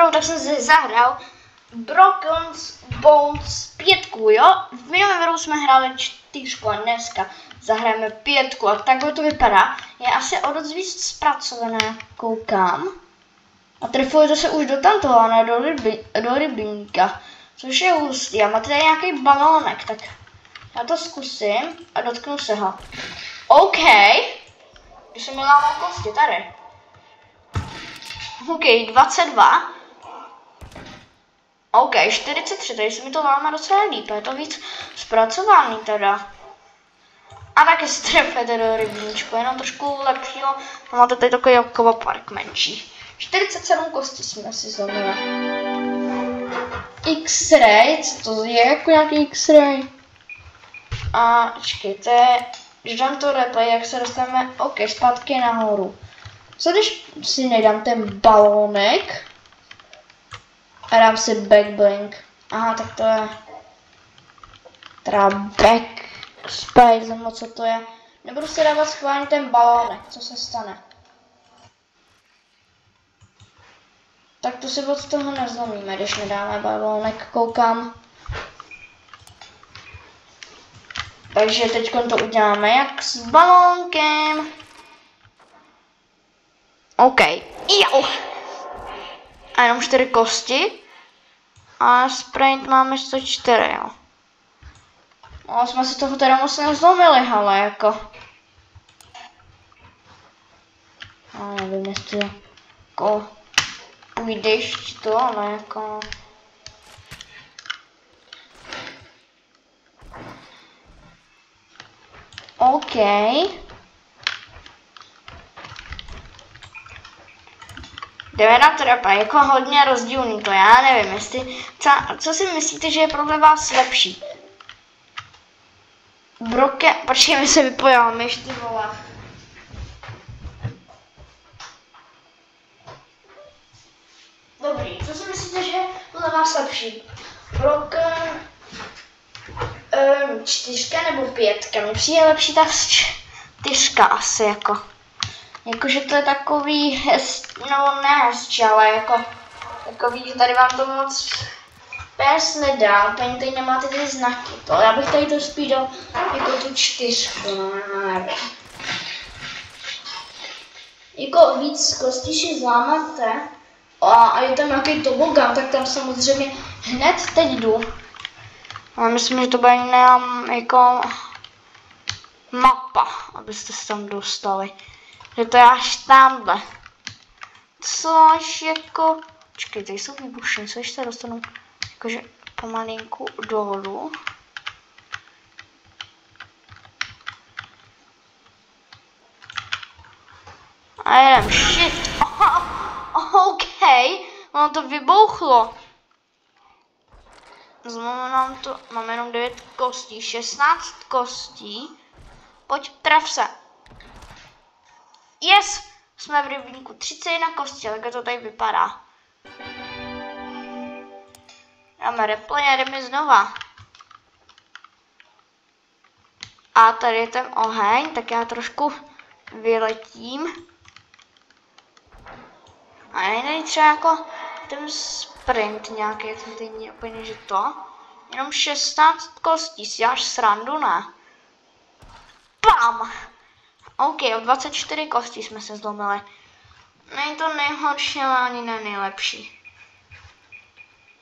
opravdu, tak jsem si zahrál Broken Bones 5, jo? V minulém videu jsme hráli 4 a dneska zahrajeme 5 a takhle to vypadá. Je asi o dost víc zpracované, koukám. A trefuje to se už do tamtoho, ne do rybníka, což je hustý. A máte tady nějaký balónek, tak já to zkusím a dotknu se ho. OK. Když jsem mi lámal kosti, tady. OK, 22. OK, 43, tady se mi to láme docela líp, je to víc zpracovaný teda. A taky se trefujete do rybníčku, jenom trošku lepšího. A máte tady takový akvapark menší. 47 kostí jsme si zlomili. X-ray, co to je jako nějaký X-ray? A počkejte, když dám to replay, jak se dostaneme, OK, zpátky nahoru. Co když si nejdám ten balónek a dám si backblink? Aha, tak to je teda back space, nebo co to je. Nebudu si dávat schválně ten balónek, co se stane. Tak to si od toho nezlomíme, když nedáme balónek, koukám. Takže teď to uděláme jak s balónkem. OK. Jo. A jenom 4 kosti. A sprint máme 104, jo. No, jsme si toho teda moc nezlomili, ale jako. No, nevím, jestli jako půjdeš to, ale jako. OK. Jdeme na trapa, jako hodně rozdílný to, já nevím, jestli, co si myslíte, že je podle vás lepší? Počkej, mi se vypojila myš, ty vole. Dobrý, co si myslíte, že je podle vás lepší? Broken 4 nebo 5? Mně přijde lepší ta 4 asi jako. Jakože to je takový, no ne hezčí, ale jako takový, že tady vám to moc pes nedá, úplně tady nemáte ty znaky, to, já bych tady to spíš dal jako tu 4, no nevím. Jako víc kostí si zlámáte a je tam nějaký tobogán, tak tam samozřejmě hned teď jdu. Ale myslím, že to bude jenom jako mapa, abyste se tam dostali. Že to je až tamhle. Což jako. Počkej, tady jsou výbušiny, co ještě dostanu jakože pomalinku dolů. A jenom shit. OK, ono to vybouchlo. Znovu nám to, máme jenom 9 kostí, 16 kostí. Pojď, tref se. Yes! Jsme v rybníku, 31 kostí, jak to tady vypadá. Dáme replay a jdeme znova. A tady je ten oheň, tak já trošku vyletím. A nejde třeba jako ten sprint nějaký, ten není úplně, že to. Jenom 16 kostí, si děláš srandu, ne? Bam! OK, o 24 kostí jsme se zlomili. Není to nejhorší, ale ani ne nejlepší.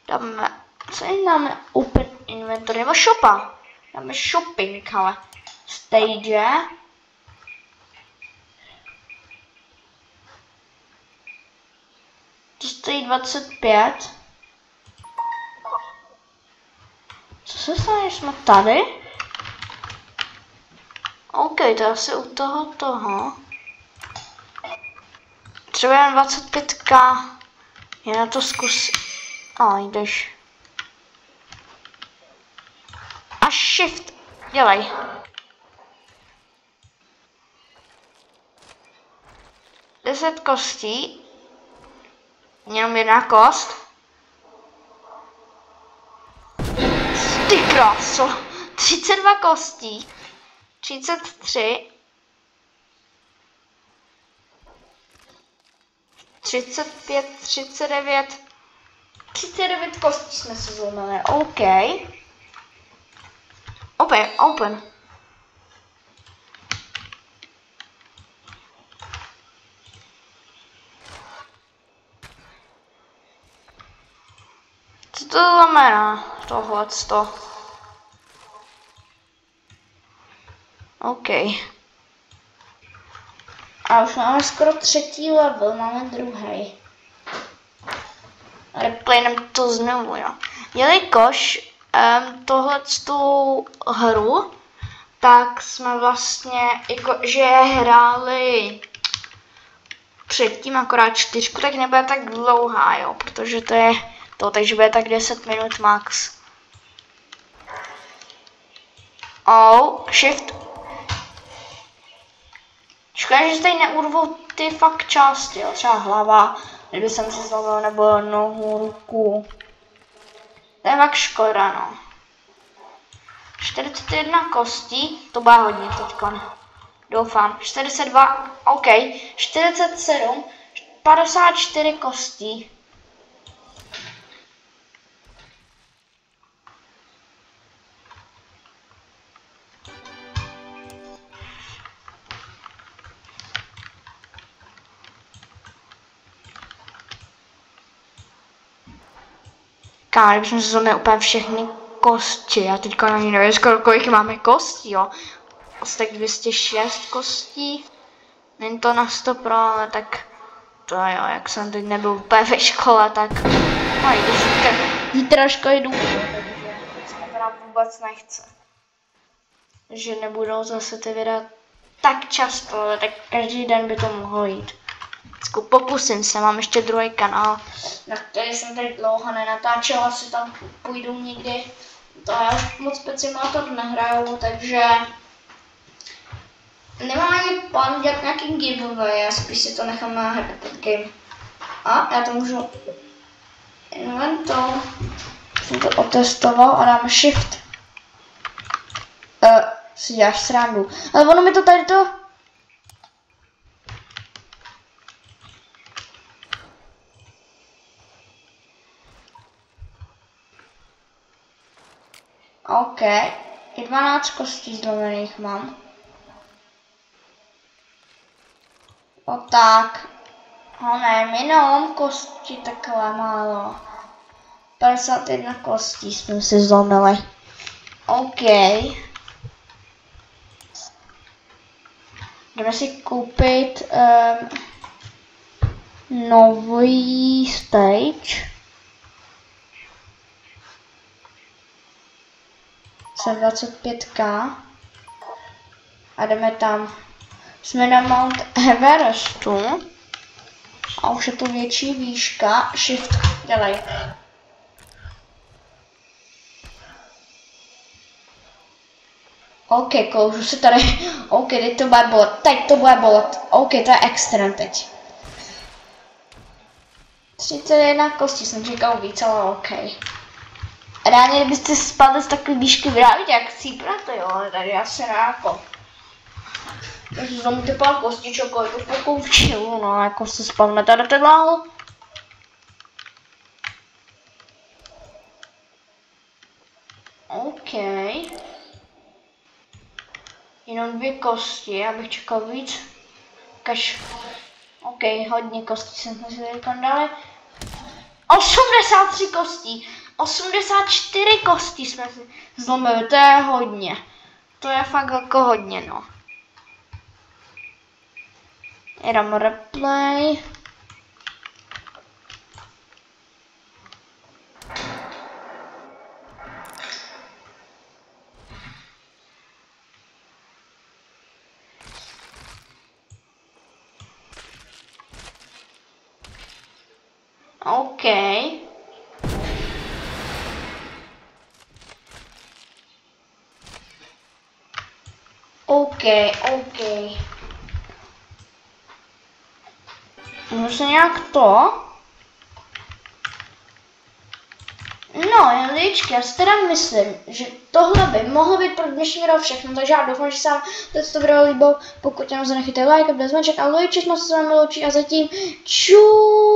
Dáme, co jim dáme? Open inventory, nebo shopa. Dáme shopping, ale stage. To stojí 25. Co se stane, když jsme tady? OK, to asi u toho. Třeba jen 25k. Je na to zkusit. Jdeš. A shift. Dělej. Deset kostí. Jenom jedna kost. Ty kráso. 32 kostí. 33. 35, 39. 39 kostí jsme se zlomili, OK. Open. Co to znamená, tohleto? OK. A už máme skoro 3. level, máme 2. Replaynem to znovu, jo. Jelikož tohletu hru, tak jsme vlastně jakože hráli předtím akorát 4, tak nebude tak dlouhá, jo, protože to je to, takže bude tak 10 minut max. Shift. Škoda, že tady neurvou ty fakt části, jo, třeba hlava, kdyby jsem si zlomil, nebo nohu, ruku. To je fakt škoda, no. 41 kostí, to bude hodně teďkon. Doufám. 42, OK. 47, 54 kostí. Kámo, kdybychom se zlomili úplně všechny kosti, já teďka ani nevím, kolik máme kostí, jo. Asi tak 206 kostí. Není to na 100 pro, ale tak to jo, jak jsem teď nebyl úplně ve škole, tak no i zítra školy jdu, takže se teda vůbec nechce. Že nebudou zase ty videa tak často, ale tak každý den by to mohlo jít. Pokusím se, mám ještě druhý kanál, na který jsem tady dlouho nenatáčela, asi tam půjdu někdy. To já už moc Pet Simulator nehraju, takže nemám ani plán dělat nějaký giveaway, já spíš si to nechám na Happy Pet Game. A já to můžu inventou, jsem to otestoval a dám shift. Si děláš srandu, ale ono mi to tady to... OK, i 12 kostí zlomených mám. O tak. Ne, jenom kosti takhle málo. 51 kostí jsme si zlomili. OK. Jdeme si koupit nový stage. 25k a jdeme tam. Jsme na Mount Everestu a už je to větší výška. Shift, dělej. OK, kloužu se tady. OK, teď to bude bolet. Teď to bude bolet. OK, to je extrém teď. 31 kostí jsem čekal víc, ale OK. Ráně, kdybyste spadli z takové výšky, vyrábíte jak cípnete, jo, ale tady asi jako. Takže zlomíte pár kostičok, je to pokoučil, no, jako se spavnete do tedláho. OK. Jenom 2 kosti, abych čekal víc. OK, hodně kostí jsme si tady dali. 83 kostí. 84 kostí jsme si zlomili, to je hodně. To je fakt jako hodně, no. Jdem replay. OK. OK. Můžu se nějak to? No, lidičky, já si teda myslím, že tohle by mohlo být pro dnešní video všechno, takže já doufám, že se vám to video líbilo, pokud jenom zanechejte like a bezmeček a lidičky, jsme se s vámi loučí a zatím čus.